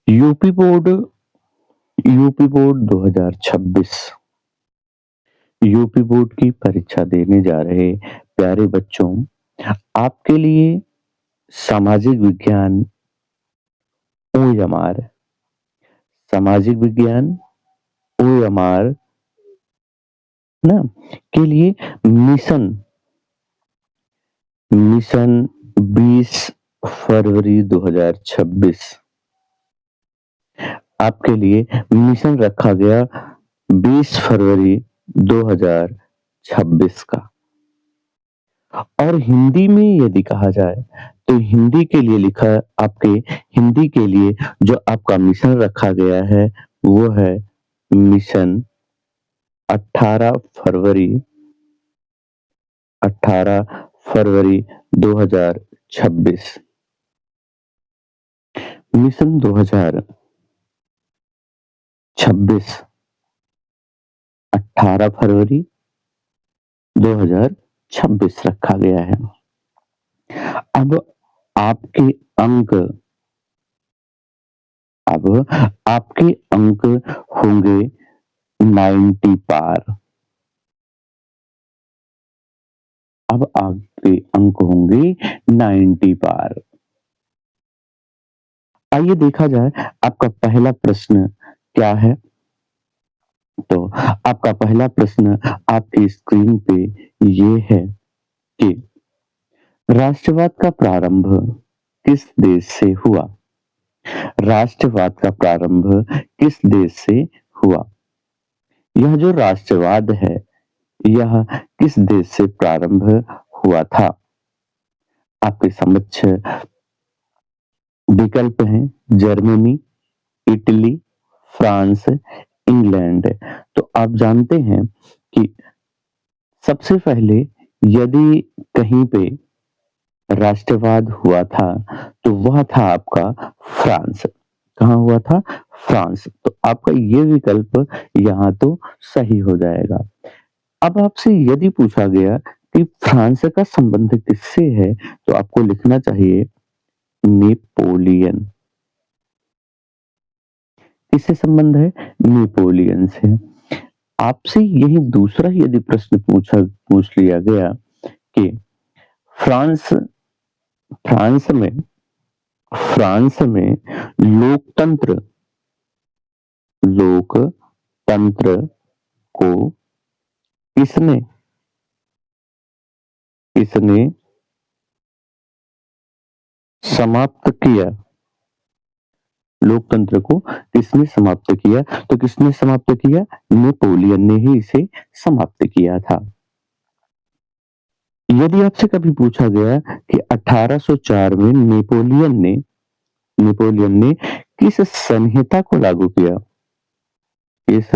UP board UP board 2026 UP board की परीक्षा देने जा रहे प्यारे बच्चों, आपके लिए सामाजिक विज्ञान ओएमआर सामाजिक विज्ञान ओएमआर ना के लिए मिशन मिशन 20 फरवरी 2026 आपके लिए मिशन रखा गया 20 फरवरी 2026 का। और हिंदी में यदि कहा जाए तो हिंदी के लिए लिखा आपके हिंदी के लिए जो आपका मिशन रखा गया है वो है मिशन 18 फरवरी 18 फरवरी 2026 मिशन 2026 18 फरवरी 2026 रखा गया है। अब आपके अंक अब आपके अंक होंगे 90 पार। अब आपके अंक होंगे 90 पार। आइए देखा जाए आपका पहला प्रश्न क्या है? तो आपका पहला प्रश्न आपकी स्क्रीन पे ये है कि राष्ट्रवाद का प्रारंभ किस देश से हुआ? राष्ट्रवाद का प्रारंभ किस देश से हुआ? यह जो राष्ट्रवाद है, यह किस देश से प्रारंभ हुआ था? आपके समक्ष विकल्प हैं जर्मनी, इटली, फ्रांस, इंग्लैंड। तो आप जानते हैं कि सबसे पहले यदि कहीं पे राष्ट्रवाद हुआ था, तो वह था आपका फ्रांस। कहाँ हुआ था? फ्रांस। तो आपका ये विकल्प यहाँ तो सही हो जाएगा। अब आपसे यदि पूछा गया कि फ्रांस का संबंध किससे है, तो आपको लिखना चाहिए नेपोलियन। किससे संबंध है? नेपोलियन से। आपसे यही दूसरा यदि प्रश्न पूछ लिया गया कि फ्रांस फ्रांस में फ्रांस में लोकतंत्र लोकतंत्र को किसने किसने समाप्त किया? लोकतंत्र को किसने समाप्त किया? तो किसने समाप्त किया? नेपोलियन ने ही इसे समाप्त किया था। यदि आपसे कभी पूछा गया कि 1804 में नेपोलियन ने किस संहिता को लागू किया? किस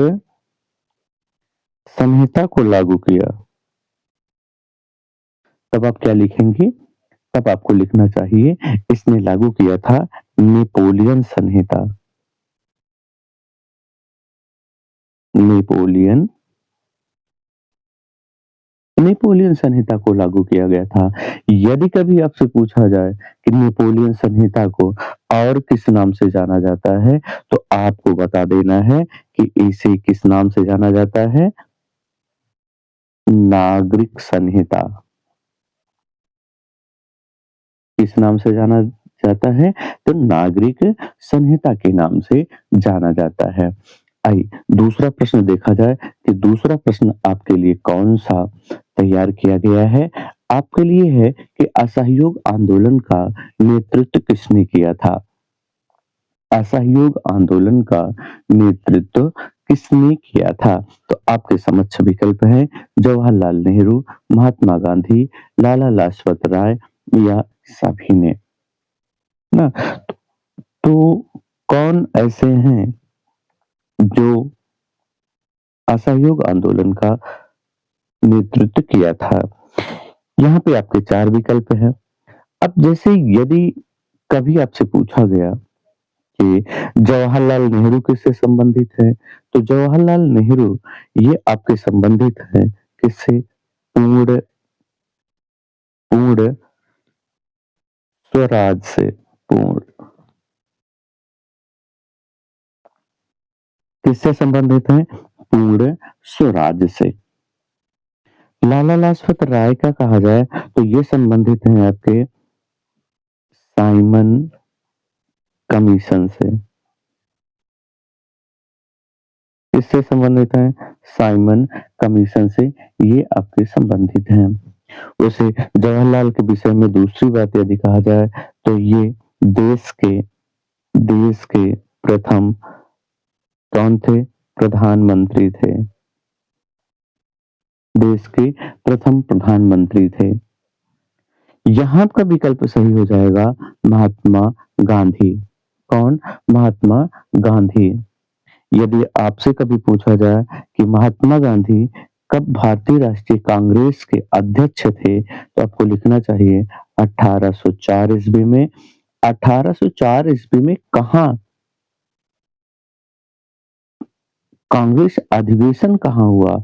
संहिता को लागू किया? तब आप क्या लिखेंगे? तब आपको लिखना चाहिए इसने लागू किया था नेपोलियन संहिता। नेपोलियन नेपोलियन संहिता को लागू किया गया था। यदि कभी आपसे पूछा जाए कि नेपोलियन संहिता को और किस नाम से जाना जाता है, तो आपको बता देना है कि इसे किस नाम से जाना जाता है? नागरिक संहिता। किस नाम से जाना जाता है? तो नागरिक संहिता के नाम से जाना जाता है। आइए दूसरा प्रश्न देखा जाए कि दूसरा प्रश्न आपके लिए कौन-सा तैयार किया गया है? आपके लिए है कि असहयोग आंदोलन का नेतृत्व किसने किया था? असहयोग आंदोलन का नेतृत्व किसने किया था? तो आपके समक्ष विकल्प हैं जवाहरलाल नेहरू, महात्मा गांधी, लाला लाजपत राय या सभी ने। ना तो कौन ऐसे हैं जो असहयोग आंदोलन का नेतृत्व किया था? यहाँ पे आपके 4 विकल्प हैं। अब जैसे यदि कभी आपसे पूछा गया कि जवाहरलाल नेहरू किससे संबंधित है? तो जवाहरलाल नेहरू ये आपके संबंधित हैं किससे? पूर्ण पूर्ण स्वराज से। पूर्ण किससे संबंधित हैं? पूर्ण स्वराज से। लाला लाजपत राय का कहा जाए तो ये संबंधित हैं आपके साइमन कमीशन से। किससे संबंधित हैं? साइमन कमीशन से ये आपके संबंधित हैं। वैसे जवाहरलाल के विषय में दूसरी बात यदि कहा जाए तो ये देश के प्रथम कौन थे? प्रधानमंत्री थे। देश के प्रथम प्रधानमंत्री थे। यहाँ का विकल्प सही हो जाएगा महात्मा गांधी। कौन? महात्मा गांधी। यदि आपसे कभी पूछा जाए कि महात्मा गांधी कब भारतीय राष्ट्रीय कांग्रेस के अध्यक्ष थे, तो आपको लिखना चाहिए 1804 ईस्वी में। 1804 ईस्वी में कहाँ कांग्रेस अधिवेशन कहाँ हुआ?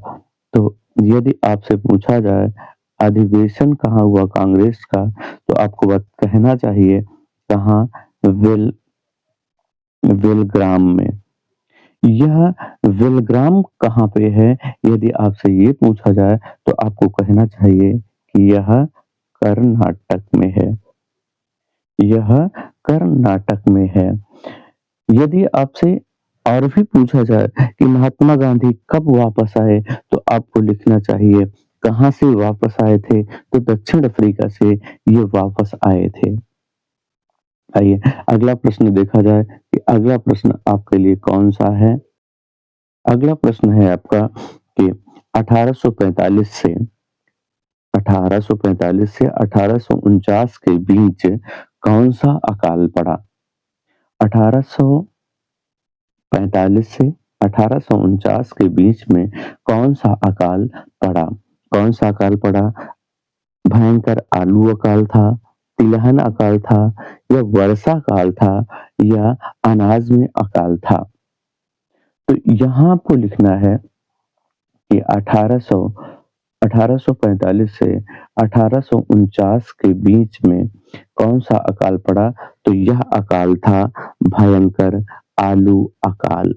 तो यदि आपसे पूछा जाए अधिवेशन कहाँ हुआ कांग्रेस का, तो आपको बस कहना चाहिए कहाँ? विल विलग्राम में। यह विलग्राम कहाँ पे है? यदि आपसे ये पूछा जाए तो आपको कहना चाहिए कि यह कर्नाटक में है। यह कर्नाटक में है। यदि आपसे और भी पूछा जाए कि महात्मा गांधी कब वापस आए, तो आपको लिखना चाहिए कहाँ से वापस आए थे? तो दक्षिण अफ्रीका से ये वापस आए थे। आइए अगला प्रश्न देखा जाए कि अगला प्रश्न आपके लिए कौन-सा है? अगला प्रश्न है आपका कि 1845 से 1845 से 1849 के बीच कौन-सा अकाल पड़ा? 1845 से 1849 के बीच में कौन-सा अकाल पड़ा? कौन-सा अकाल पड़ा? भयंकर आलू अकाल था, तिलहन अकाल था या वर्षा काल था या अनाज में अकाल था? तो यहाँ आपको लिखना है कि 1845 से 1849 के बीच में कौन-सा अकाल पड़ा? तो यह अकाल था भयंकर आलू अकाल।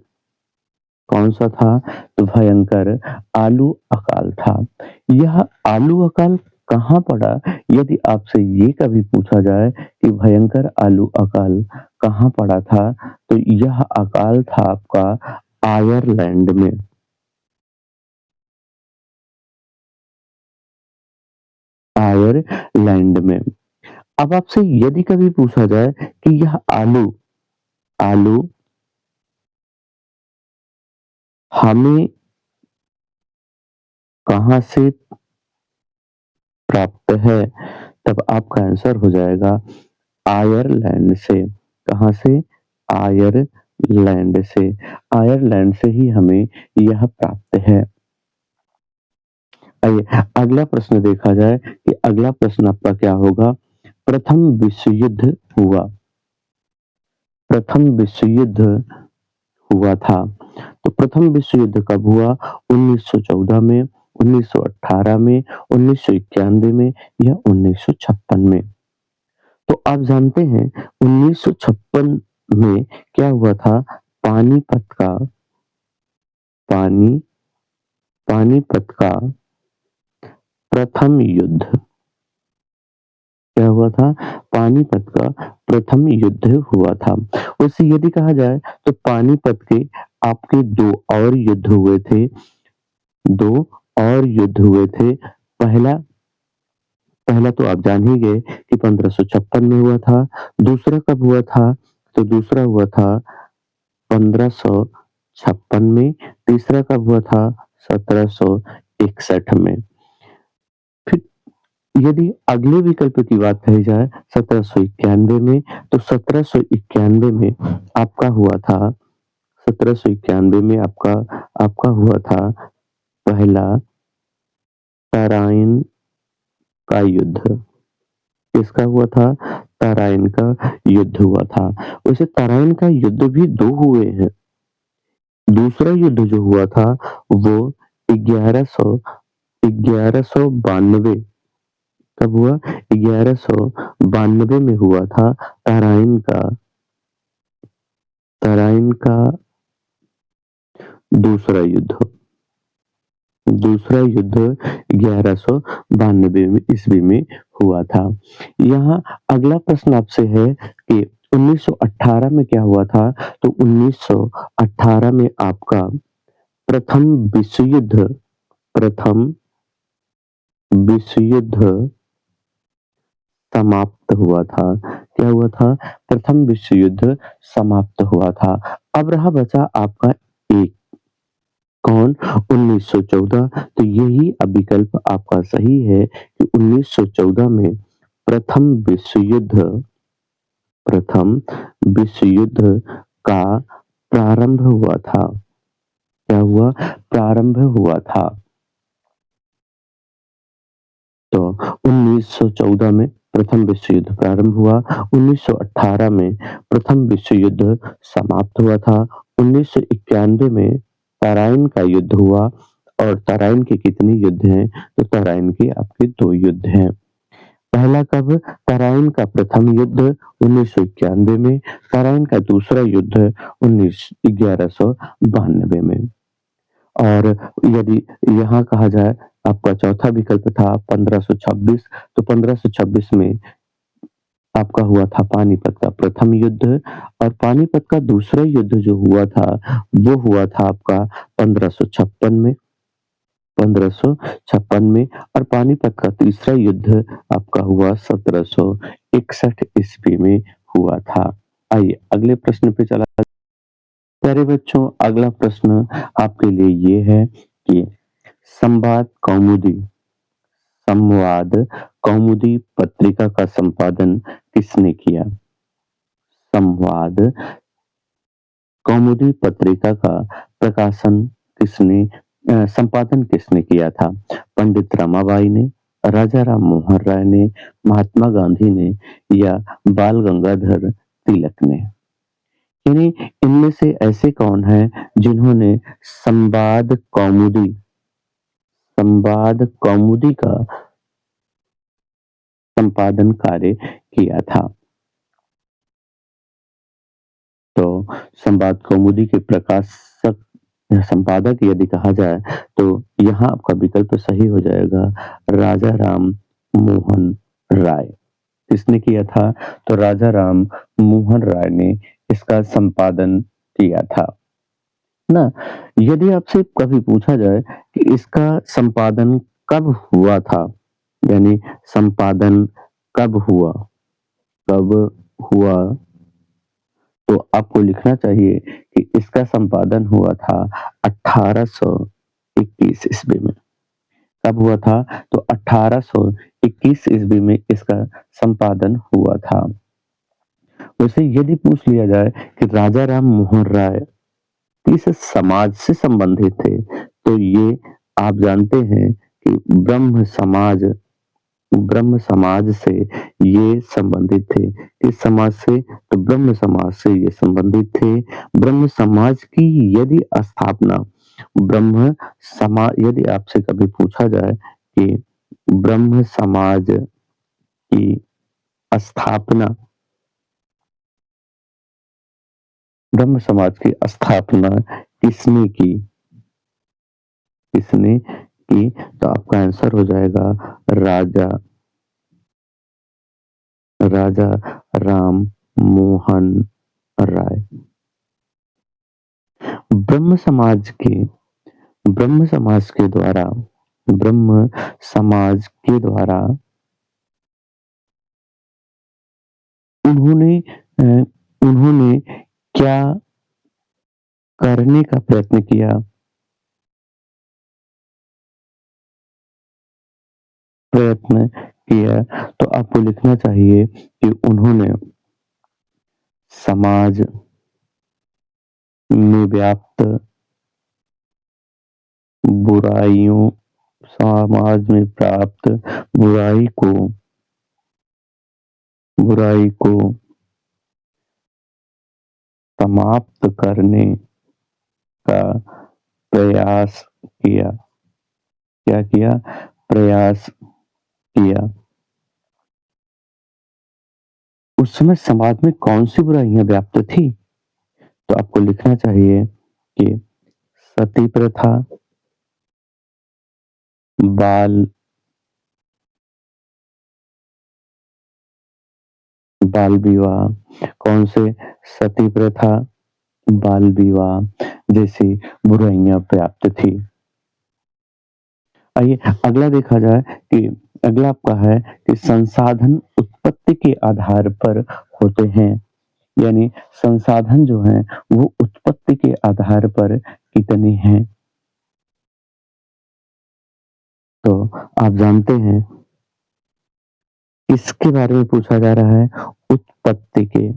कौन-सा था? तो भयंकर आलू अकाल था। यह आलू अकाल कहाँ पड़ा? यदि आपसे ये कभी पूछा जाए कि भयंकर आलू अकाल कहाँ पड़ा था? तो यह अकाल था आपका आयरलैंड में। आयरलैंड में। अब आपसे यदि कभी पूछा जाए कि यह आलू आलू हमें कहाँ से प्राप्त है? तब आपका आंसर हो जाएगा आयरलैंड से। कहाँ से? आयरलैंड से। आयरलैंड से ही हमें यह प्राप्त है। आइए अगला प्रश्न देखा जाए कि अगला प्रश्न आपका क्या होगा? प्रथम विश्व युद्ध हुआ। प्रथम विश्व युद्ध हुआ था। तो प्रथम विश्व युद्ध कब हुआ? 1914 में, 1918 में, 1991 में या 1956 में? तो आप जानते हैं 1956 में क्या हुआ था? पानीपत का पानी पानीपत का प्रथम युद्ध। क्या हुआ था? पानीपत का प्रथम युद्ध हुआ था। वैसे यदि कहा जाए तो पानीपत के आपके 2 और युद्ध हुए थे। 2 और युद्ध हुए थे। पहला पहला तो आप जान ही गए कि 1556 में हुआ था। दूसरा कब हुआ था? तो दूसरा हुआ था 1556 में। तीसरा कब हुआ था? 1761 में। फिर यदि अगले विकल्प की बात कही जाए 1791 में, तो 1791 में आपका हुआ था 1791 में आपका हुआ था पहला तराइन का युद्ध। किसका हुआ था? तराइन का युद्ध हुआ था। वैसे तराइन का युद्ध भी 2 हुए हैं। दूसरा युद्ध जो हुआ था वो 1100 1192 कब हुआ? 1192 में हुआ था तराइन का दूसरा युद्ध। दूसरा युद्ध 1192 में ईस्वी में हुआ था। यहाँ अगला प्रश्न आपसे है कि 1918 में क्या हुआ था? तो 1918 में आपका प्रथम विश्व युद्ध समाप्त हुआ था। क्या हुआ था? प्रथम विश्व युद्ध समाप्त हुआ था। अब रहा बचा आपका एक कौन? 1914। तो यही विकल्प आपका सही है कि 1914 में प्रथम विश्व युद्ध प्रथम विश्व युद्ध का प्रारंभ हुआ था। क्या हुआ? प्रारंभ हुआ था। तो 1914 में प्रथम विश्व युद्ध प्रारंभ हुआ, 1918 में प्रथम विश्व युद्ध समाप्त हुआ था, 1991 में तराइन का युद्ध हुआ और तराइन के कितने युद्ध हैं? तो तराइन के आपके 2 युद्ध हैं। पहला कब? तराइन का प्रथम युद्ध 1991 में, तराइन का दूसरा युद्ध 1192 में। और यदि यहाँ कहा जाए आपका चौथा विकल्प था 1526 तो 1526 में आपका हुआ था पानीपत का प्रथम युद्ध और पानीपत का दूसरा युद्ध जो हुआ था वो हुआ था आपका 1556 में 1556 में और पानीपत का तीसरा युद्ध आपका हुआ 1761 ईस्वी में हुआ था। आइए अगले प्रश्न पे चला प्यारे बच्चों अगला प्रश्न आपके लिए ये है कि संवाद कौमुदी संवाद कौमुदी पत्रिका का संपादन किसने किया? संवाद कौमुदी पत्रिका का प्रकाशन संपादन किसने किया था? पंडित रमाबाई ने, राजा राम मोहन राय ने, महात्मा गांधी ने या बाल गंगाधर तिलक ने? यानी इनमें से ऐसे कौन हैं जिन्होंने संवाद कौमुदी का संपादन कार्य किया था? तो संवाद कौमुदी के प्रकाशक या संपादक यदि कहा जाए तो यहाँ आपका विकल्प सही हो जाएगा राजा राम मोहन राय। किसने किया था? तो राजा राम मोहन राय ने इसका संपादन किया था ना। यदि आपसे कभी पूछा जाए कि इसका संपादन कब हुआ था, यानी संपादन कब हुआ कब हुआ तो आपको लिखना चाहिए कि इसका संपादन हुआ था 1821 ईस्वी में। कब हुआ था? तो 1821 ईस्वी में इसका संपादन हुआ था। वैसे यदि पूछ लिया जाए कि राजा राम मोहन राय किस समाज से संबंधित थे तो ये आप जानते हैं कि ब्रह्म समाज से ये संबंधित थे। किस समाज से? तो ब्रह्म समाज से ये संबंधित थे। ब्रह्म समाज की यदि स्थापना यदि आपसे कभी पूछा जाए कि ब्रह्म समाज की स्थापना ब्रह्म समाज की स्थापना किसने की? किसने की? तो आपका आंसर हो जाएगा राजा राजा राम मोहन राय। ब्रह्म समाज के ब्रह्म समाज के द्वारा ब्रह्म समाज के द्वारा उन्होंने उन्होंने क्या करने का प्रयत्न किया? तो आपको लिखना चाहिए कि उन्होंने समाज में व्याप्त बुराइयों समाज में प्राप्त बुराई को समाप्त करने का प्रयास किया। क्या किया? प्रयास किया। उस समय समाज में कौन सी बुराइयां व्याप्त थी? तो आपको लिखना चाहिए कि सती प्रथा, बाल बाल विवाह, कौन से सती प्रथा, बाल विवाह जैसी बुराइयाँ पर्याप्त थी। आइए अगला देखा जाए कि अगला आपका है कि संसाधन उत्पत्ति के आधार पर होते हैं, यानी संसाधन जो हैं वो उत्पत्ति के आधार पर कितने हैं? तो आप जानते हैं इसके बारे में पूछा जा रहा है उत्पत्ति के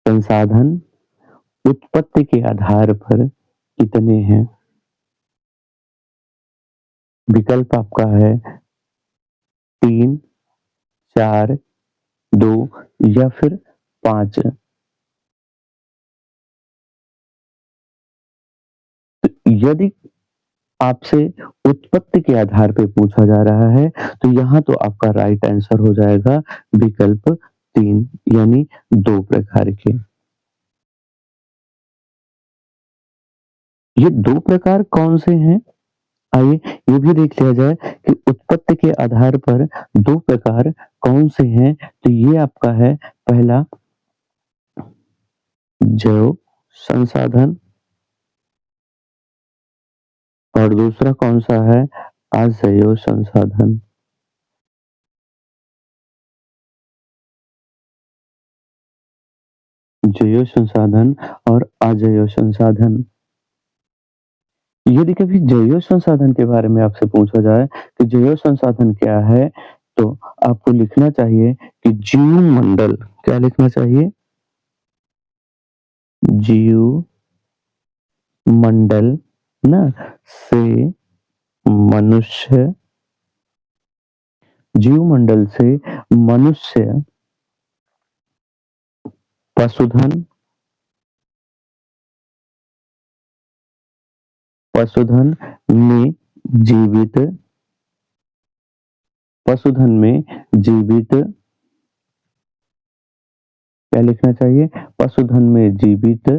संसाधन उत्पत्ति के आधार पर कितने हैं? विकल्प आपका है 3, 4, 2 या फिर 5। यदि आपसे उत्पत्ति के आधार पे पूछा जा रहा है, तो यहाँ तो आपका राइट आंसर हो जाएगा विकल्प 3 यानी 2 प्रकार के। ये 2 प्रकार कौन से हैं? आइए ये भी देख लिया जाए कि उत्पत्ति के आधार पर 2 प्रकार कौन से हैं? तो ये आपका है पहला जैव संसाधन और दूसरा कौन-सा है? अजैव संसाधन। जैव संसाधन और अजैव संसाधन। यदि कभी जैव संसाधन के बारे में आपसे पूछा जाए कि जैव संसाधन क्या है? तो आपको लिखना चाहिए कि जीवमंडल, क्या लिखना चाहिए? जीवमंडल ना से मनुष्य जीवमंडल से मनुष्य, पशुधन पशुधन में जीवित पशुधन में जीवित क्या लिखना चाहिए? पशुधन में जीवित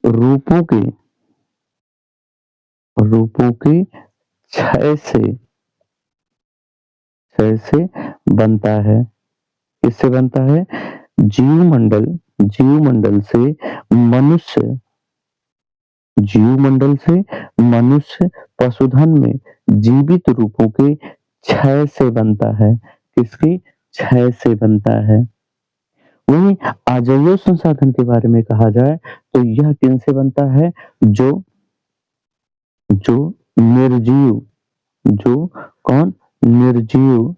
रूपों के रूपों के क्षय से बनता है। किससे बनता है? जीवमंडल जीवमंडल से मनुष्य जीवमंडल से मनुष्य पशुधन में जीवित रूपों के क्षय से बनता है। किसके क्षय से बनता है? वहीं अजैव संसाधन के बारे में कहा जाए तो यह किनसे बनता है? जो जो निर्जीव जो कौन? निर्जीव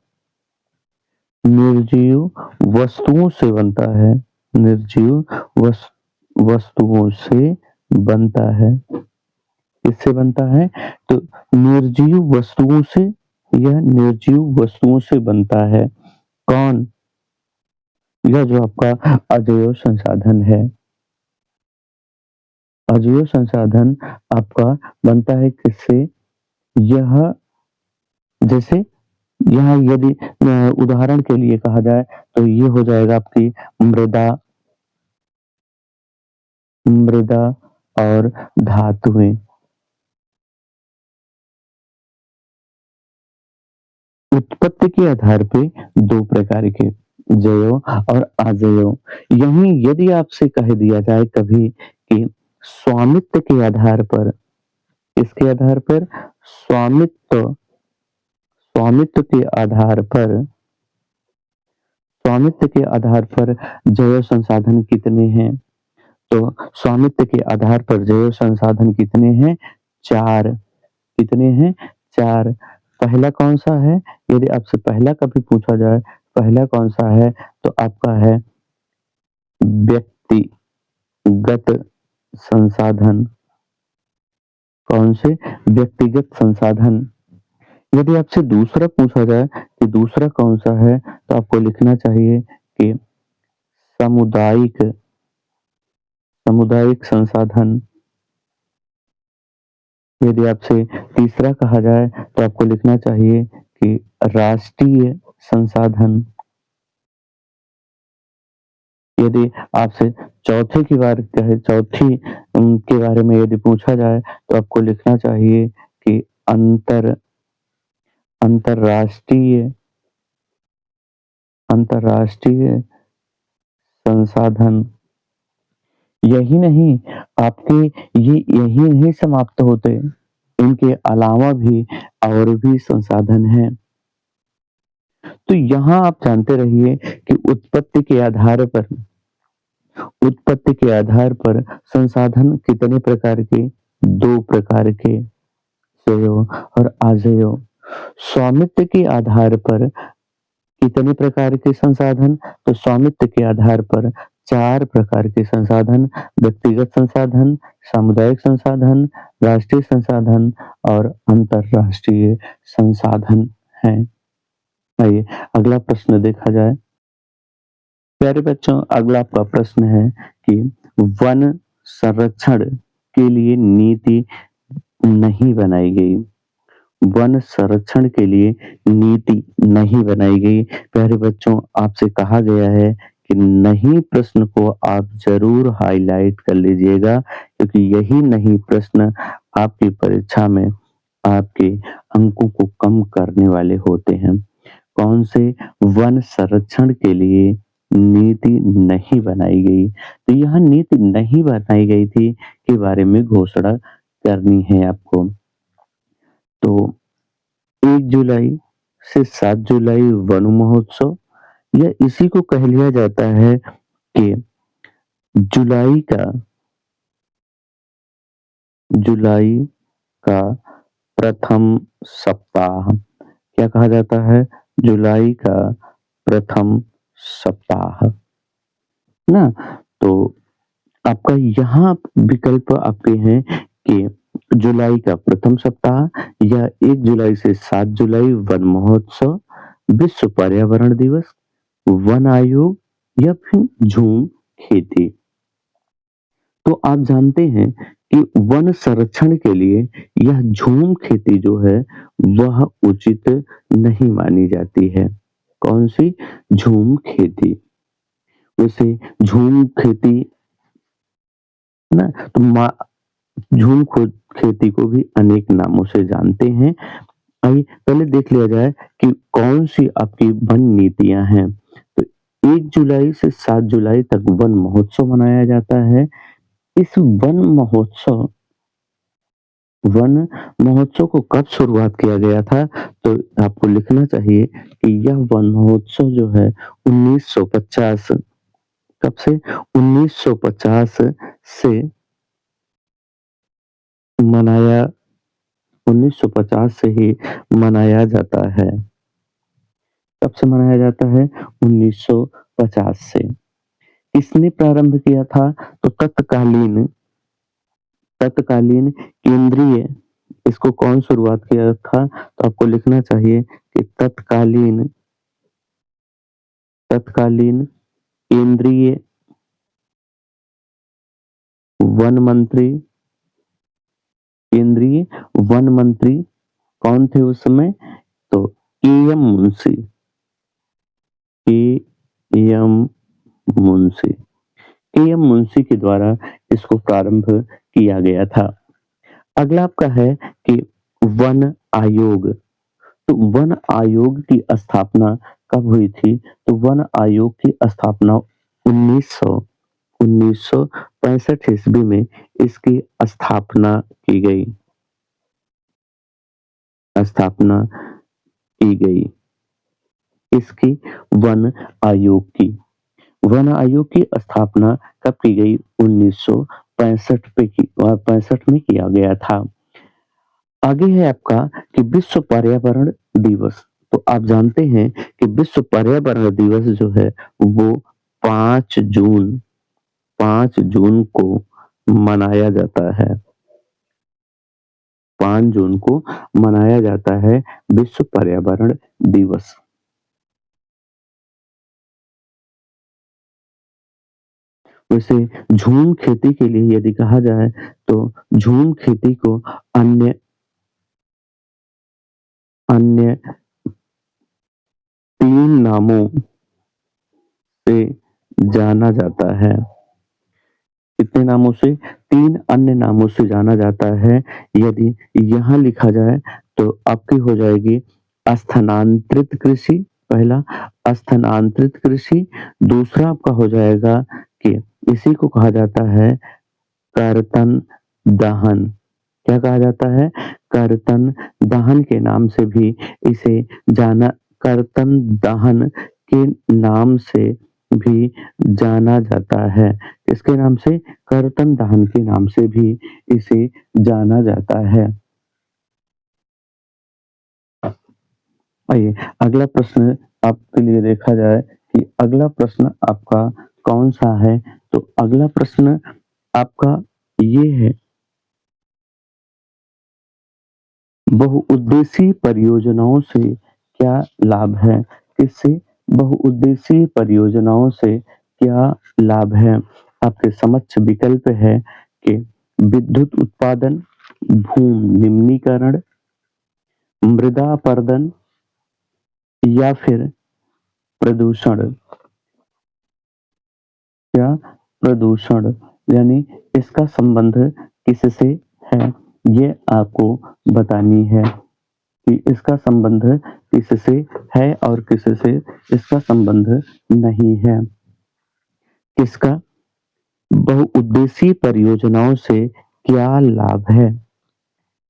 निर्जीव वस्तुओं से बनता है। निर्जीव वस, वस्तुओं से बनता है। किससे बनता है? तो निर्जीव वस्तुओं से यह निर्जीव वस्तुओं से बनता है। कौन? यह जो आपका अजैव संसाधन है। अजैव संसाधन आपका बनता है किससे? यह जैसे यहाँ यदि उदाहरण के लिए कहा जाए तो ये हो जाएगा आपकी मृदा मृदा और धातुएँ। उत्पत्ति के आधार पे 2 प्रकार के जैव और अजैव। यहीं यदि आपसे कह दिया जाए कभी कि स्वामित्व के आधार पर किसके आधार पर? स्वामित्व स्वामित्व के आधार पर स्वामित्व के आधार पर जैव संसाधन कितने हैं? तो स्वामित्व के आधार पर जैव संसाधन कितने हैं? 4। कितने हैं? 4। पहला कौन-सा है? यदि आपसे पहला कभी पूछा जाए, पहला कौन-सा है? तो आपका है व्यक्तिगत संसाधन। कौन से? व्यक्तिगत संसाधन। यदि आपसे दूसरा पूछा जाए कि दूसरा कौन-सा है? तो आपको लिखना चाहिए कि सामुदायिक सामुदायिक संसाधन। यदि आपसे तीसरा कहा जाए तो आपको लिखना चाहिए कि राष्ट्रीय संसाधन। यदि आपसे चौथे की बार कहे चौथी के बारे में यदि पूछा जाए तो आपको लिखना चाहिए कि अंतर अंतर्राष्ट्रीय अंतर्राष्ट्रीय संसाधन। यही नहीं, आपके ये यही नहीं समाप्त होते, इनके अलावा भी और भी संसाधन हैं। तो यहाँ आप जानते रहिए कि उत्पत्ति के आधार पर संसाधन कितने प्रकार के? 2 प्रकार के, सेय और आजेय। स्वामित्व के आधार पर कितने प्रकार के संसाधन? तो स्वामित्व के आधार पर 4 प्रकार के संसाधन, व्यक्तिगत संसाधन, सामुदायिक संसाधन, राष्ट्रीय संसाधन और अंतर्राष्ट्रीय संसाधन हैं। आइए अगला प्रश्न देखा जाए। प्यारे बच्चों, अगला आपका प्रश्न है कि वन संरक्षण के लिए नीति नहीं बनाई गई। वन संरक्षण के लिए नीति नहीं बनाई गई। प्यारे बच्चों, आपसे कहा गया है कि नहीं प्रश्न को आप ज़रूर हाइलाइट कर लीजिएगा क्योंकि यही नहीं प्रश्न आपकी परीक्षा में आपके अंकों को कम करने वाले होते हैं। कौन से? वन संरक्षण के लिए नीति नहीं बनाई गई। तो यह नीति नहीं बनाई गई थी के बारे में घोषणा करनी है आपको। तो 1 जुलाई से 7 जुलाई वन महोत्सव, या इसी को कह लिया जाता है कि जुलाई का जुलाई का प्रथम सप्ताह। क्या कहा जाता है? जुलाई का प्रथम सप्ताह, ना? तो आपका यहाँ विकल्प आपके हैं कि जुलाई का प्रथम सप्ताह या 1 जुलाई से 7 जुलाई वन महोत्सव, विश्व पर्यावरण दिवस, वन आयोग या फिर झूम खेती। तो आप जानते हैं कि वन संरक्षण के लिए यह झूम खेती जो है वह उचित नहीं मानी जाती है। कौन सी? झूम खेती। वैसे झूम खेती ना, तो झूम खेती को भी अनेक नामों से जानते हैं। आइए पहले देख लिया जाए कि कौन सी आपकी वन नीतियां हैं। तो 1 जुलाई से 7 जुलाई तक वन महोत्सव मनाया जाता है। इस वन महोत्सव को कब शुरुआत किया गया था? तो आपको लिखना चाहिए कि यह वन महोत्सव जो है 1950, कब से? 1950 से मनाया 1950 से ही मनाया जाता है। कब से मनाया जाता है? 1950 से। किसने प्रारंभ किया था? तो तत्कालीन केंद्रीय, इसको कौन शुरुआत किया था? तो आपको लिखना चाहिए कि तत्कालीन केंद्रीय वन मंत्री केंद्रीय वन मंत्री कौन थे उस समय? तो के एम मुंशी के एम मुंशी के एम मुंशी के द्वारा इसको प्रारंभ किया गया था। अगला आपका है कि वन आयोग। तो वन आयोग की स्थापना कब हुई थी? तो वन आयोग की स्थापना 1965 ईस्वी में इसकी स्थापना की गई। स्थापना की गई इसकी वन आयोग की। वन आयोग की स्थापना कब की गई? 1965 में किया गया था। आगे है आपका कि विश्व पर्यावरण दिवस। तो आप जानते हैं कि विश्व पर्यावरण दिवस जो है वो 5 जून 5 जून को मनाया जाता है। 5 जून को मनाया जाता है विश्व पर्यावरण दिवस। वैसे झूम खेती के लिए यदि कहा जाए तो झूम खेती को अन्य अन्य 3 नामों से जाना जाता है। कितने नामों से? 3 अन्य नामों से जाना जाता है। यदि यहाँ लिखा जाए तो आपकी हो जाएगी स्थानांतरित कृषि, पहला स्थानांतरित कृषि, दूसरा आपका हो जाएगा कि इसी को कहा जाता है कर्तन दहन। क्या कहा जाता है? कर्तन दहन के नाम से भी इसे जाना कर्तन दहन के नाम से भी जाना जाता है। किसके नाम से? कर्तन दहन के नाम से भी इसे जाना जाता है। आइए अगला प्रश्न आपके लिए देखा जाए कि अगला प्रश्न आपका कौन-सा है? तो अगला प्रश्न आपका ये है, बहुउद्देशीय परियोजनाओं से क्या लाभ है? किससे? बहुउद्देशीय परियोजनाओं से क्या लाभ है? आपके समक्ष विकल्प है कि विद्युत उत्पादन, भूमि निम्नीकरण, मृदा अपरदन या फिर प्रदूषण। क्या? प्रदूषण। यानी इसका संबंध किससे है? ये आपको बतानी है कि इसका संबंध किससे है और किससे इसका संबंध नहीं है। किसका? बहुउद्देशीय परियोजनाओं से क्या लाभ है?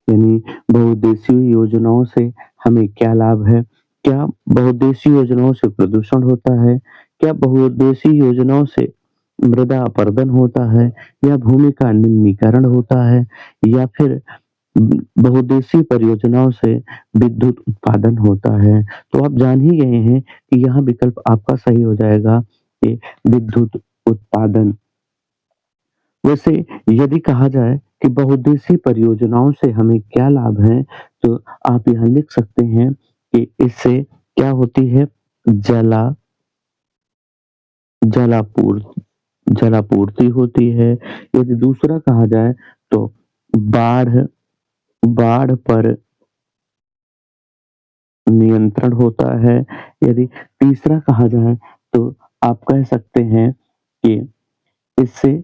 यानी बहुउद्देशीय योजनाओं से हमें क्या लाभ है? क्या बहुउद्देशीय योजनाओं से प्रदूषण होता है? क्या बहुउद्देशीय योजनाओं से मृदा अपरदन होता है या भूमि का निम्नीकरण होता है या फिर बहुउद्देशीय परियोजनाओं से विद्युत उत्पादन होता है? तो आप जान ही गए हैं कि यहाँ विकल्प आपका सही हो जाएगा कि विद्युत उत्पादन। वैसे यदि कहा जाए कि बहुउद्देशीय परियोजनाओं से हमें क्या लाभ है, तो आप यहाँ लिख सकते हैं कि इससे क्या होती है? जला जलापूर जलापूर्ति होती है। यदि दूसरा कहा जाए तो बाढ़ बाढ़ पर नियंत्रण होता है। यदि तीसरा कहा जाए तो आप कह सकते हैं कि इससे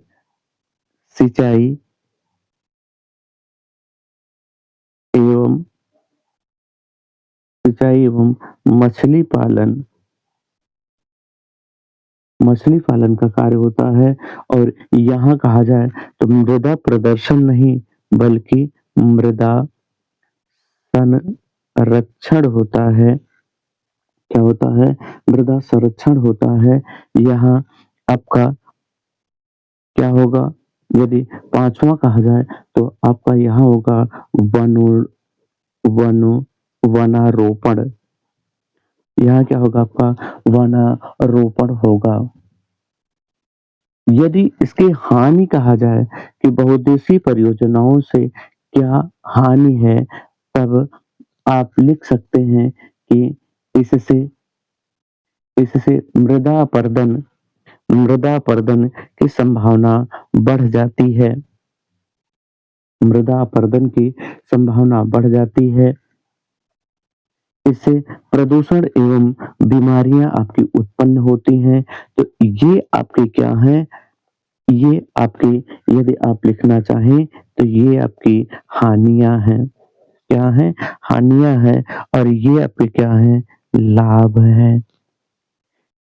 सिंचाई एवं सिंचाई एवं मछली पालन मछली पालन का कार्य होता है। और यहाँ कहा जाए तो मृदा प्रदर्शन नहीं बल्कि मृदा संरक्षण होता है। क्या होता है? मृदा संरक्षण होता है। यहाँ आपका क्या होगा? यदि पाँचवाँ कहा जाए तो आपका यहाँ होगा वनो वनो वनारोपण। यहाँ क्या होगा आपका? वनारोपण होगा। यदि इसकी हानि कहा जाए कि बहुउद्देशीय परियोजनाओं से क्या हानि है, तब आप लिख सकते हैं कि इससे इससे मृदा अपरदन की संभावना बढ़ जाती है। मृदा अपरदन की संभावना बढ़ जाती है। इससे प्रदूषण एवं बीमारियां आपकी उत्पन्न होती हैं। तो ये आपके क्या हैं? ये आपकी, यदि आप लिखना चाहें तो ये आपकी हानियाँ हैं। क्या हैं? हानियाँ हैं। और ये आपके क्या हैं? लाभ हैं।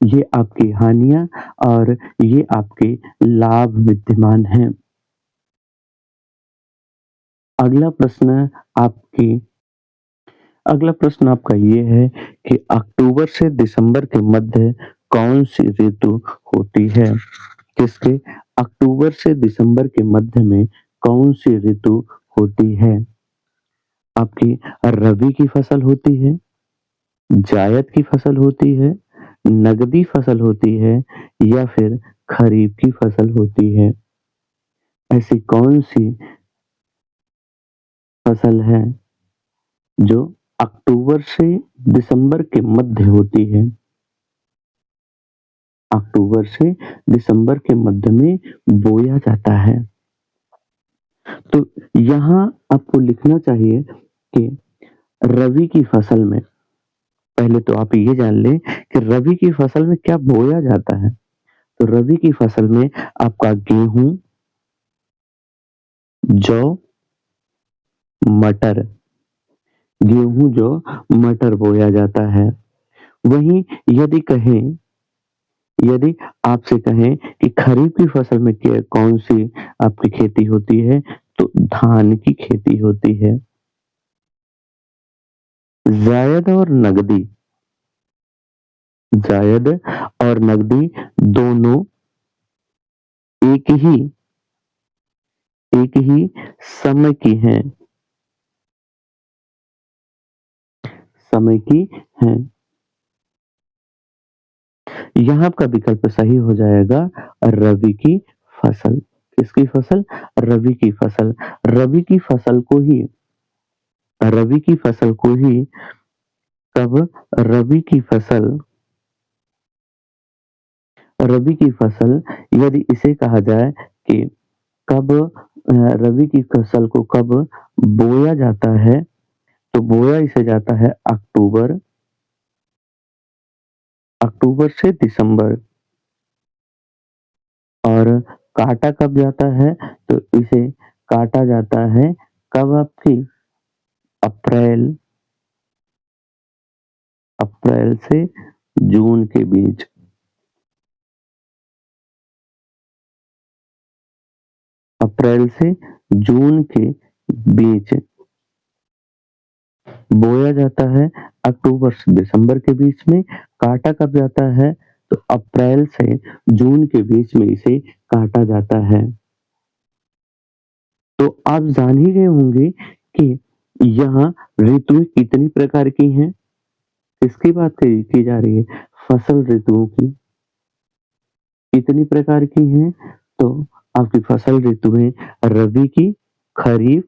ये आपकी हानियाँ और ये आपके लाभ विद्यमान हैं। अगला प्रश्न आपकी अगला प्रश्न आपका ये है कि अक्टूबर से दिसंबर के मध्य कौन-सी ऋतु होती है? किसके? अक्टूबर से दिसंबर के मध्य में कौन-सी ऋतु होती है? आपकी रबी की फसल होती है, जायद की फसल होती है, नगदी फसल होती है या फिर खरीफ की फसल होती है? ऐसी कौन-सी फसल है जो अक्टूबर से दिसंबर के मध्य होती है? अक्टूबर से दिसंबर के मध्य में बोया जाता है। तो यहाँ आपको लिखना चाहिए कि रबी की फसल में, पहले तो आप ये जान लें कि रबी की फसल में क्या बोया जाता है। तो रबी की फसल में आपका गेहूँ, जौ, मटर, गेहूँ, जौ, मटर बोया जाता है। वहीं यदि कहें यदि आपसे कहें कि खरीफ की फसल में कौन-सी आपकी खेती होती है, तो धान की खेती होती है। जायद और नकदी जायद और नकदी दोनों एक ही एक ही समय की हैं समय की हैं। यहाँ आपका विकल्प सही हो जाएगा रबी की फसल। किसकी फसल? रबी की फसल। रबी की फसल को ही रबी की फसल को ही कब रबी की फसल रबी की फसल यदि इसे कहा जाए कि कब रबी की फसल को कब बोया जाता है, तो बोया इसे जाता है अक्टूबर से दिसंबर और काटा कब जाता है, तो इसे काटा जाता है कब आपकी अप्रैल अप्रैल से जून के बीच। अप्रैल से जून के बीच बोया जाता है, अक्टूबर से दिसंबर के बीच में। काटा कब जाता है, तो अप्रैल से जून के बीच में इसे काटा जाता है। तो आप जान ही गए होंगे कि यहाँ ऋतुएँ कितनी प्रकार की हैं? किसकी बात की जा रही है? फसल ऋतुओं की। कितनी प्रकार की हैं? तो आपकी फसल ऋतुएँ रबी की, खरीफ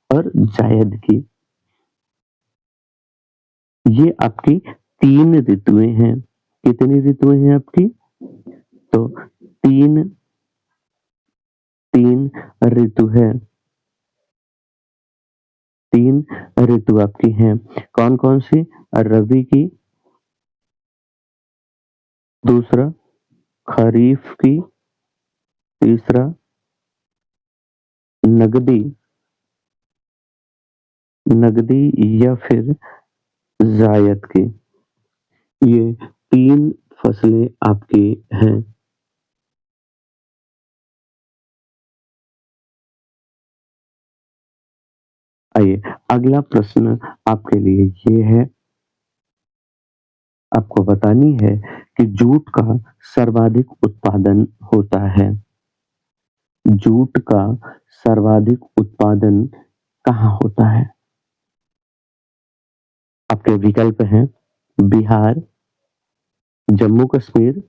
और जायद की। ये आपकी 3 ऋतुएँ हैं। कितनी ऋतुएँ हैं आपकी? तो 3 3 ऋतु है। 3 ऋतु आपकी हैं। कौन-कौन सी? रबी की, दूसरा खरीफ की, तीसरा नगदी नगदी या फिर जायद की। ये 3 फसलें आपकी हैं। आइए, अगला प्रश्न आपके लिए ये है, आपको बतानी है कि जूट का सर्वाधिक उत्पादन होता है। जूट का सर्वाधिक उत्पादन कहाँ होता है? आपके विकल्प हैं बिहार, जम्मू कश्मीर,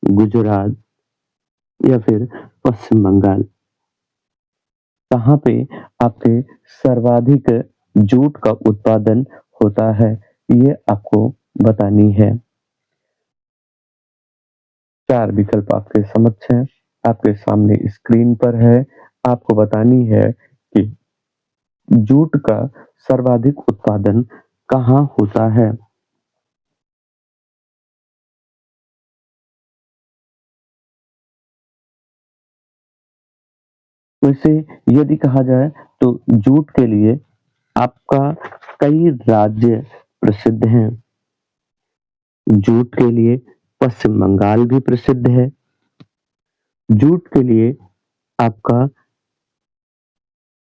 गुजरात या फिर पश्चिम बंगाल। कहाँ पे आपके सर्वाधिक जूट का उत्पादन होता है, ये आपको बतानी है। 4 विकल्प आपके समक्ष हैं, आपके सामने स्क्रीन पर है। आपको बतानी है कि जूट का सर्वाधिक उत्पादन कहाँ होता है? वैसे यदि कहा जाए तो जूट के लिए आपका कई राज्य प्रसिद्ध हैं। जूट के लिए पश्चिम बंगाल भी प्रसिद्ध है। जूट के लिए आपका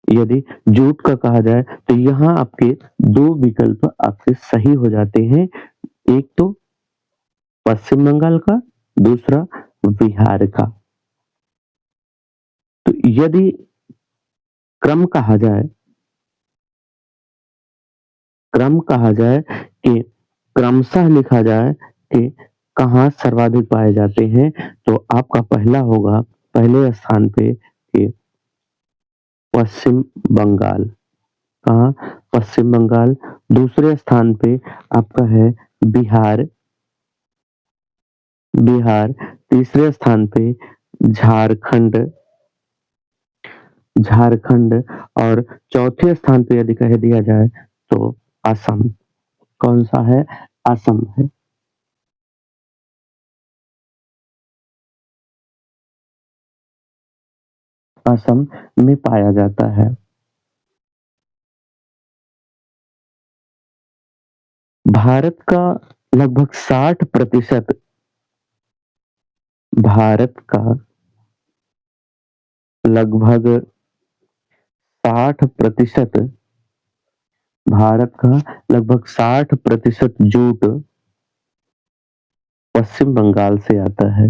यदि जूट का कहा जाए तो यहाँ आपके 2 विकल्प आपके सही हो जाते हैं। एक तो पश्चिम बंगाल का, दूसरा बिहार का। तो यदि क्रम कहा जाए क्रम कहा जाए कि क्रमशः लिखा जाए कि कहाँ सर्वाधिक पाए जाते हैं, तो आपका पहला होगा पहले स्थान पे कि पश्चिम बंगाल। कहाँ? पश्चिम बंगाल। दूसरे स्थान पे आपका है बिहार बिहार। तीसरे स्थान पे झारखंड झारखंड और चौथे स्थान पे यदि कह दिया जाए तो असम। कौन-सा है? असम है। असम में पाया जाता है। भारत का लगभग 60% भारत का लगभग 60% भारत का लगभग 60% जूट पश्चिम बंगाल से आता है।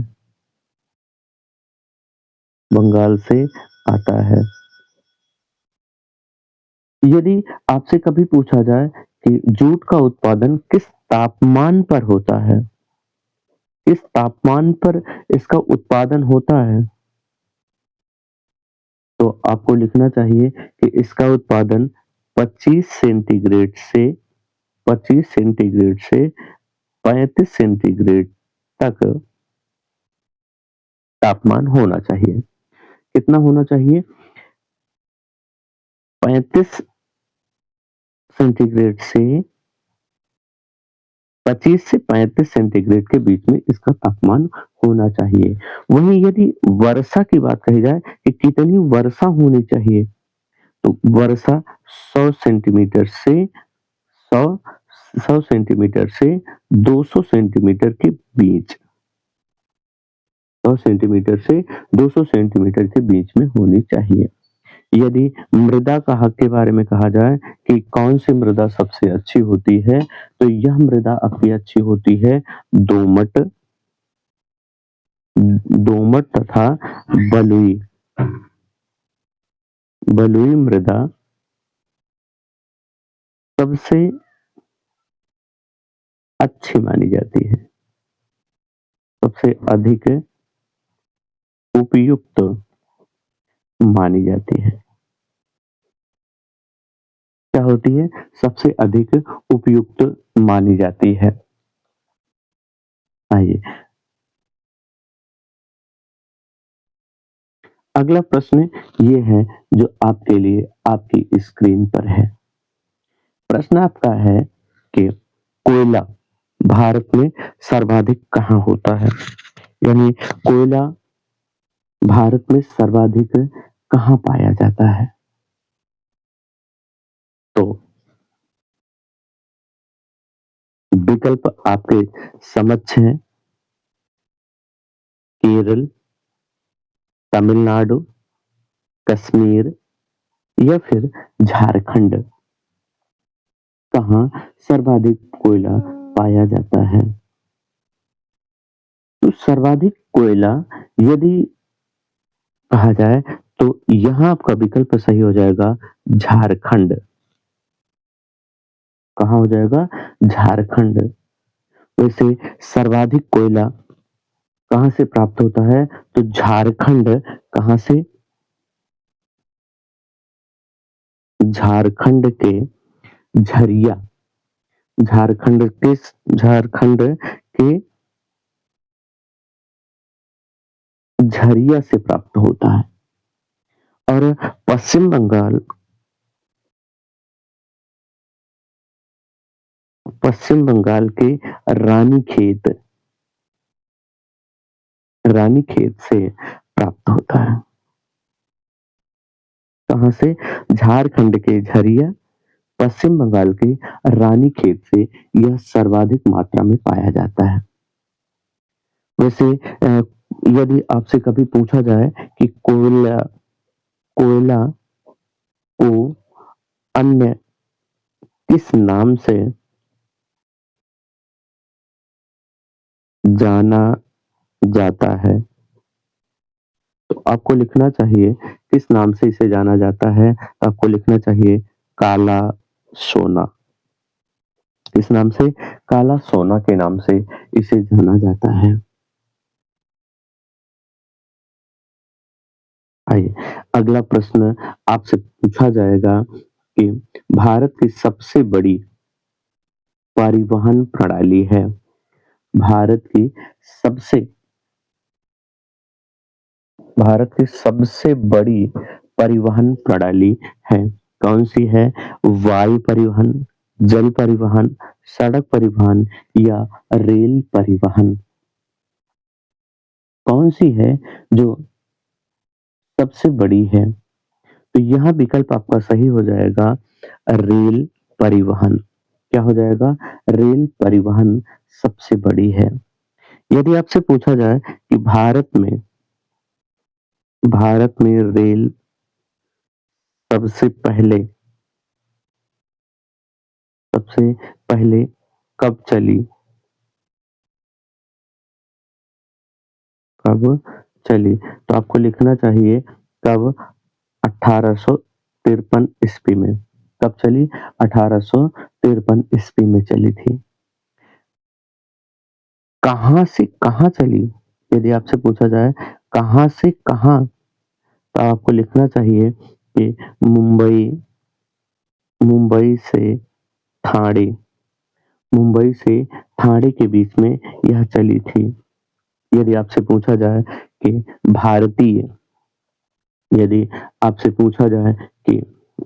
बंगाल से आता है। यदि आपसे कभी पूछा जाए कि जूट का उत्पादन किस तापमान पर होता है? किस तापमान पर इसका उत्पादन होता है? तो आपको लिखना चाहिए कि इसका उत्पादन 25 सेंटीग्रेड से 25 सेंटीग्रेड से 35 सेंटीग्रेड तक तापमान होना चाहिए। कितना होना चाहिए? 35 सेंटीग्रेड से 25 से 35 सेंटीग्रेड के बीच में इसका तापमान होना चाहिए। वहीं यदि वर्षा की बात कही जाए कि कितनी वर्षा होनी चाहिए, तो वर्षा 100 सेंटीमीटर से 100 100 सेंटीमीटर से 200 सेंटीमीटर के बीच 100 सेंटीमीटर से 200 सेंटीमीटर के बीच में होनी चाहिए। यदि मृदा का हक के बारे में कहा जाए कि कौन सी मृदा सबसे अच्छी होती है, तो यह मृदा आपकी अच्छी होती है दोमट दोमट तथा बलुई बलुई मृदा सबसे अच्छी मानी जाती है, सबसे अधिक उपयुक्त मानी जाती है। क्या होती है? सबसे अधिक उपयुक्त मानी जाती है। आइए, अगला प्रश्न ये है जो आपके लिए आपकी स्क्रीन पर है। प्रश्न आपका है कि कोयला भारत में सर्वाधिक कहाँ होता है? यानी कोयला भारत में सर्वाधिक कहाँ पाया जाता है? तो विकल्प आपके समक्ष हैं। केरल, तमिलनाडु, कश्मीर या फिर झारखंड। कहाँ सर्वाधिक कोयला पाया जाता है? तो सर्वाधिक कोयला यदि कहा जाए तो यहाँ आपका विकल्प सही हो जाएगा झारखंड। कहाँ हो जाएगा? झारखंड। वैसे सर्वाधिक कोयला कहाँ से प्राप्त होता है? तो झारखंड कहाँ से? झारखंड के झरिया झारखंड के झरिया से प्राप्त होता है। और पश्चिम बंगाल पश्चिम बंगाल के रानीखेत रानीखेत से प्राप्त होता है। कहाँ से? झारखंड के झरिया, पश्चिम बंगाल के रानीखेत से यह सर्वाधिक मात्रा में पाया जाता है। वैसे यदि आपसे कभी पूछा जाए कि कोयला कोयला को अन्य किस नाम से जाना जाता है, तो आपको लिखना चाहिए किस नाम से इसे जाना जाता है। आपको लिखना चाहिए काला सोना। किस नाम से? काला सोना के नाम से इसे जाना जाता है। आइए, अगला प्रश्न आपसे पूछा जाएगा कि भारत की सबसे बड़ी परिवहन प्रणाली है। भारत की सबसे भारत की सबसे बड़ी परिवहन प्रणाली है। कौन सी है? वायु परिवहन, जल परिवहन, सड़क परिवहन या रेल परिवहन? कौन सी है जो सबसे बड़ी है? तो यह विकल्प आपका सही हो जाएगा रेल परिवहन। क्या हो जाएगा? रेल परिवहन सबसे बड़ी है। यदि आपसे पूछा जाए कि भारत में रेल सबसे पहले सबसे पहले कब चली? कब चली? तो आपको लिखना चाहिए कब 1853 ईस्वी में। कब चली? 1853 ईस्वी में चली थी। कहाँ से कहाँ चली? यदि आपसे पूछा जाए कहाँ से कहाँ, तो आपको लिखना चाहिए कि मुंबई मुंबई से ठाणे मुंबई से ठाणे के बीच में यह चली थी। यदि आपसे पूछा जाए कि भारतीय यदि आपसे पूछा जाए कि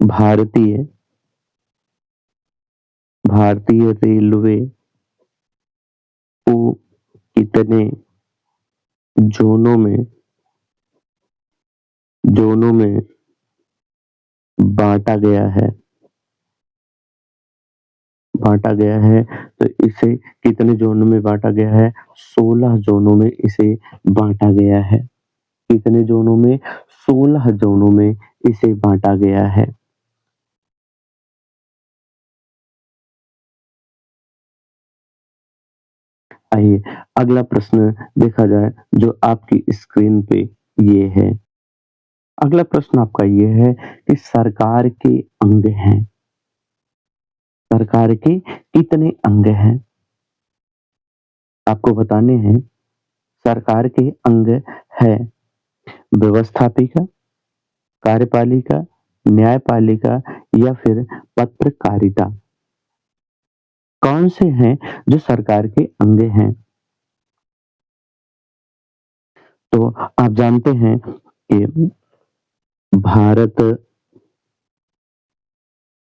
भारतीय भारतीय रेलवे को कितने ज़ोनों में ज़ोनों में बाँटा गया है बाँटा गया है, तो इसे कितने ज़ोनों में बाँटा गया है? 16 ज़ोनों में इसे बाँटा गया है। कितने ज़ोनों में? 16 ज़ोनों में इसे बाँटा गया है। आइए अगला प्रश्न देखा जाए जो आपकी स्क्रीन पे ये है। अगला प्रश्न आपका ये है कि सरकार के अंग हैं। सरकार के कितने अंग हैं? आपको बताने हैं। सरकार के अंग है व्यवस्थापिका, कार्यपालिका, न्यायपालिका या फिर पत्रकारिता। कौन से हैं जो सरकार के अंग हैं? तो आप जानते हैं कि भारत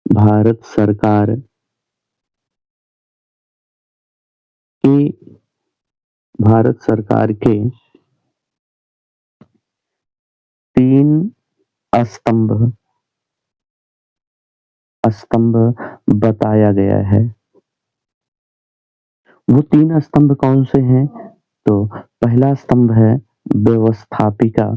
भारत सरकार की भारत सरकार के 3 स्तंभ स्तंभ बताया गया है। वो 3 स्तंभ कौन से हैं? तो पहला स्तंभ है व्यवस्थापिका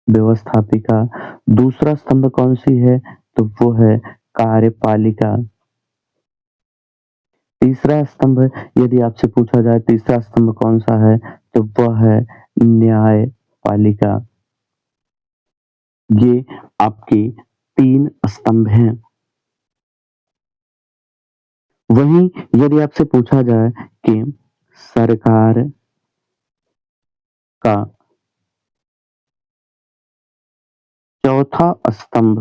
व्यवस्थापिका, दूसरा स्तंभ कौन-सी है? तो वो है कार्यपालिका। तीसरा स्तंभ यदि आपसे पूछा जाए तीसरा स्तंभ कौन-सा है? तो वह है न्यायपालिका। ये आपके 3 स्तंभ हैं। वहीं यदि आपसे पूछा जाए कि सरकार का चौथा स्तंभ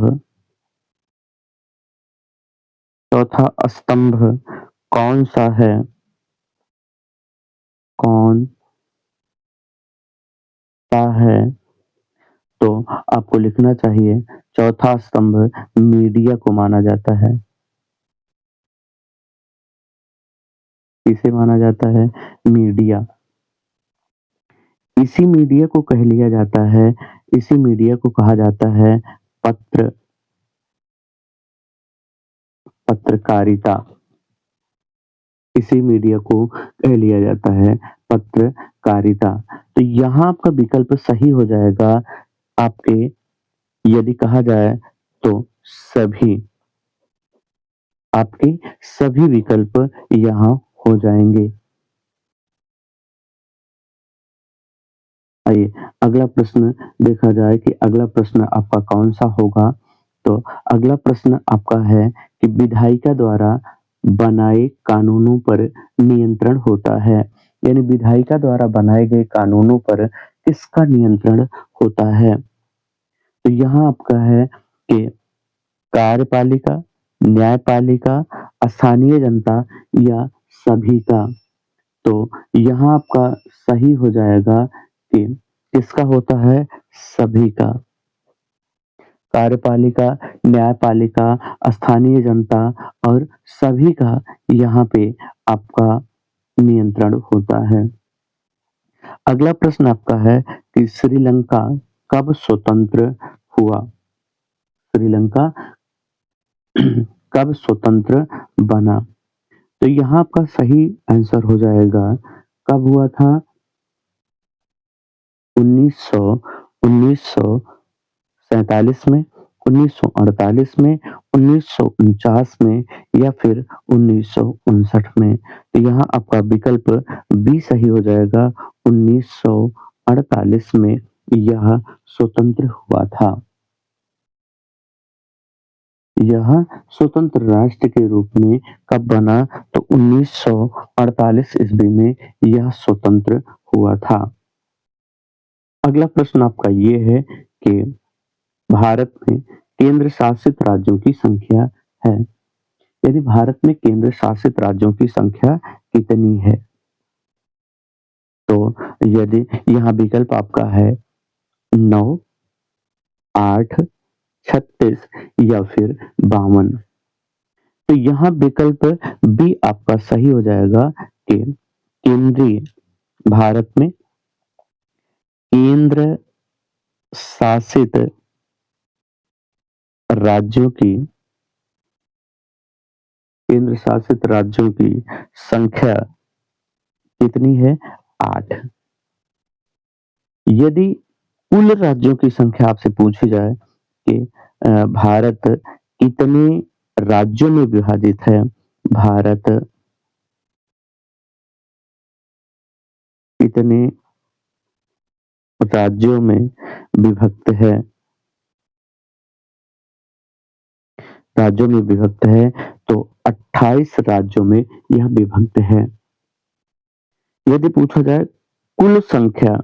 चौथा स्तंभ कौन-सा है? कौन-सा है? तो आपको लिखना चाहिए चौथा स्तंभ मीडिया को माना जाता है। किसे माना जाता है? मीडिया। इसी मीडिया को कह लिया जाता है इसी मीडिया को कहा जाता है पत्र पत्रकारिता। इसी मीडिया को कह लिया जाता है पत्रकारिता। तो यहाँ आपका विकल्प सही हो जाएगा आपके यदि कहा जाए तो सभी आपके सभी विकल्प यहाँ हो जाएँगे। आइए अगला प्रश्न देखा जाए कि अगला प्रश्न आपका कौन-सा होगा? तो अगला प्रश्न आपका है कि विधायिका द्वारा बनाए कानूनों पर नियंत्रण होता है। यानी विधायिका द्वारा बनाए गए कानूनों पर किसका नियंत्रण होता है? तो यहाँ आपका है कि कार्यपालिका, न्यायपालिका, स्थानीय जनता या सभी का। तो यहाँ आपका सही हो जाएगा कि किसका होता है? सभी का। कार्यपालिका, न्यायपालिका, स्थानीय जनता और सभी का यहाँ पे आपका नियंत्रण होता है। अगला प्रश्न आपका है कि श्रीलंका कब स्वतंत्र हुआ? श्रीलंका कब स्वतंत्र बना? तो यहाँ आपका सही आंसर हो जाएगा, कब हुआ था? 1947 में, 1948 में, 1949 में या फिर 1959 में। तो यहाँ आपका विकल्प बी सही हो जाएगा, 1948 में यह स्वतंत्र हुआ था। यह स्वतंत्र राष्ट्र के रूप में कब बना? तो 1948 ईस्वी में यह स्वतंत्र हुआ था। अगला प्रश्न आपका ये है कि भारत में केंद्र शासित राज्यों की संख्या है। यदि भारत में केंद्र शासित राज्यों की संख्या कितनी है? तो यदि यहाँ विकल्प आपका है 9, 8, 36 या फिर 52। तो यहाँ विकल्प बी आपका सही हो जाएगा कि केंद्रीय भारत में केंद्र शासित राज्यों की केंद्र शासित राज्यों की संख्या कितनी है? 8। यदि कुल राज्यों की संख्या आपसे पूछी जाए कि भारत कितने राज्यों में विभाजित है? भारत कितने राज्यों में विभक्त है? राज्यों में विभक्त है तो 28 राज्यों में यह विभक्त है। यदि पूछा जाए कुल संख्या,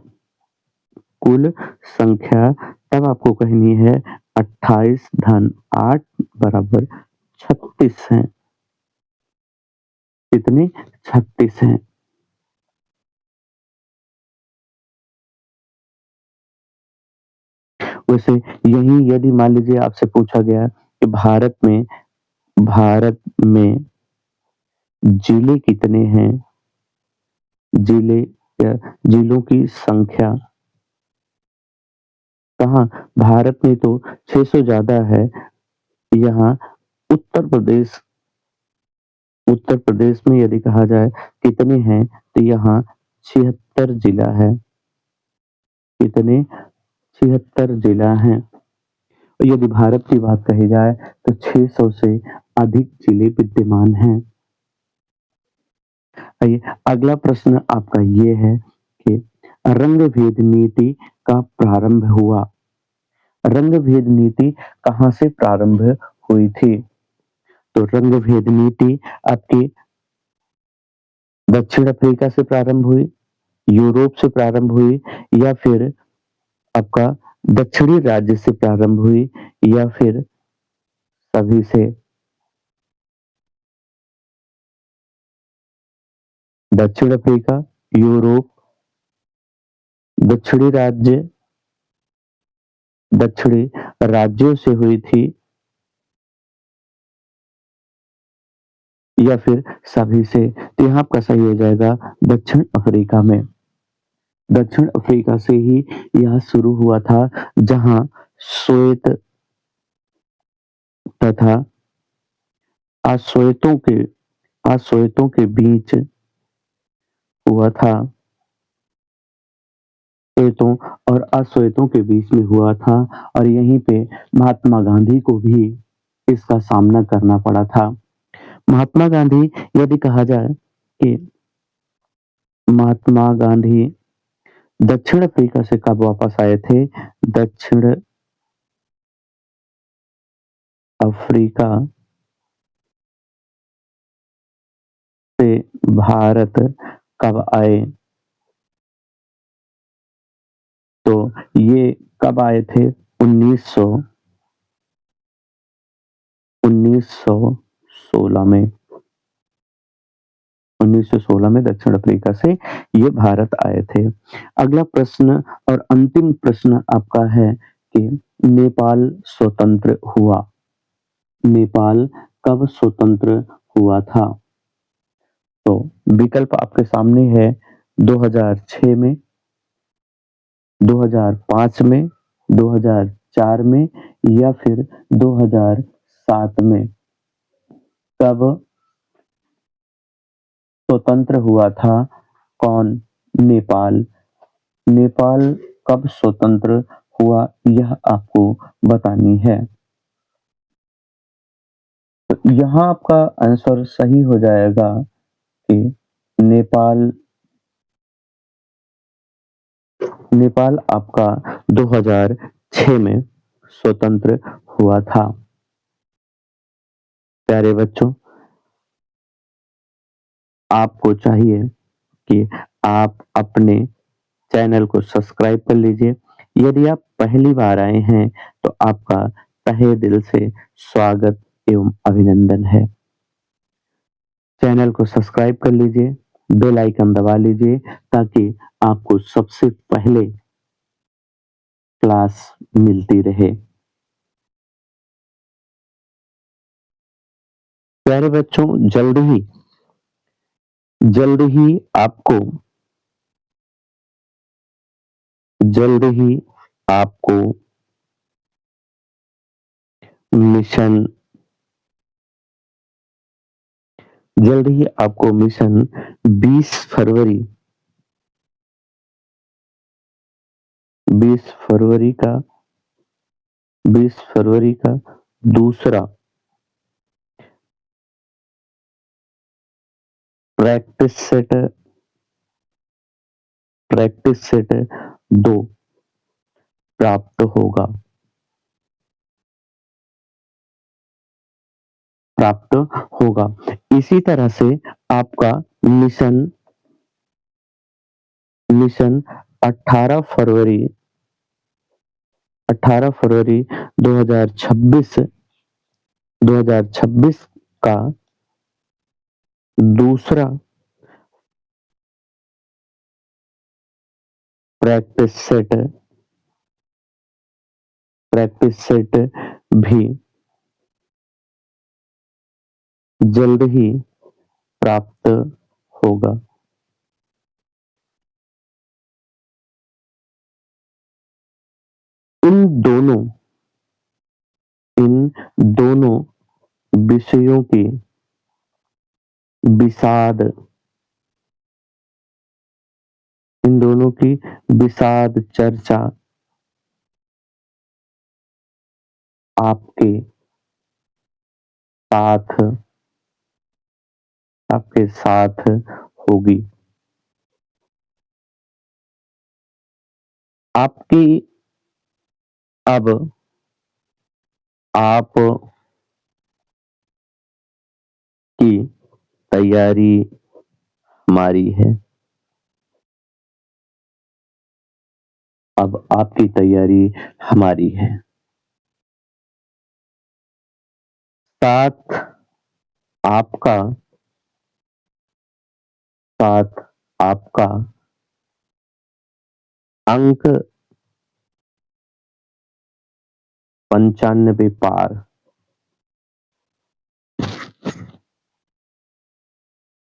कुल संख्या तब आपको कहनी है 28 धन 8 बराबर 36 है। कितने? 36 है। वैसे यही यदि मान लीजिए आपसे पूछा गया कि भारत में जिले कितने हैं? जिले या जिलों की संख्या कहाँ? भारत में तो 600 ज़्यादा है। यहाँ उत्तर प्रदेश में यदि कहा जाए कितने हैं तो यहाँ 76 जिला है। कितने? 76 जिला हैं। और यदि भारत की बात कही जाए तो 600 से अधिक जिले विद्यमान हैं। आइए अगला प्रश्न आपका ये है कि रंग भेद नीति का प्रारंभ हुआ। रंग भेद नीति कहाँ से प्रारंभ हुई थी? तो रंग भेद नीति आपकी दक्षिण अफ्रीका से प्रारंभ हुई, यूरोप से प्रारंभ हुई या फिर आपका दक्षिणी राज्य से प्रारंभ हुई या फिर सभी से? दक्षिण अफ्रीका, यूरोप, दक्षिणी राज्य, दक्षिणी राज्यों से हुई थी या फिर सभी से? तो यहाँ आपका सही हो जाएगा दक्षिण अफ्रीका में। दक्षिण अफ्रीका से ही यह शुरू हुआ था जहां श्वेत तथा अश्वेतों के बीच हुआ था। श्वेतों और अश्वेतों के बीच में हुआ था और यहीं पे महात्मा गांधी को भी इसका सामना करना पड़ा था। महात्मा गांधी यदि कहा जाए कि महात्मा गांधी दक्षिण अफ्रीका से कब वापस आए थे? दक्षिण अफ्रीका से भारत कब आए? तो ये कब आए थे? 1916 में। 1916 में दक्षिण अफ्रीका से ये भारत आए थे। अगला प्रश्न और अंतिम प्रश्न आपका है कि नेपाल स्वतंत्र हुआ। नेपाल कब स्वतंत्र हुआ था? तो विकल्प आपके सामने है 2006 में, 2005 में, 2004 में या फिर 2007 में? कब स्वतंत्र हुआ था कौन? नेपाल। नेपाल कब स्वतंत्र हुआ यह आपको बतानी है। तो यहाँ आपका आंसर सही हो जाएगा कि नेपाल नेपाल आपका 2006 में स्वतंत्र हुआ था। प्यारे बच्चों, आपको चाहिए कि आप अपने चैनल को सब्सक्राइब कर लीजिए। यदि आप पहली बार आए हैं तो आपका तहे दिल से स्वागत एवं अभिनंदन है। चैनल को सब्सक्राइब कर लीजिए, बेल आइकन दबा लीजिए ताकि आपको सबसे पहले क्लास मिलती रहे। प्यारे बच्चों, जल्द ही आपको मिशन जल्द ही आपको मिशन 20 फरवरी 20 फरवरी का 20 फरवरी का दूसरा प्रैक्टिस सेट 2 प्राप्त होगा। इसी तरह से आपका मिशन मिशन 18 फरवरी 2026 का दूसरा प्रैक्टिस सेट भी जल्द ही प्राप्त होगा। इन दोनों विषयों की विशाद इन दोनों की विशाद चर्चा आपके साथ होगी। आपकी अब आपकी तैयारी हमारी है। अब आपकी तैयारी हमारी है। साथ आपका अंक 95 पार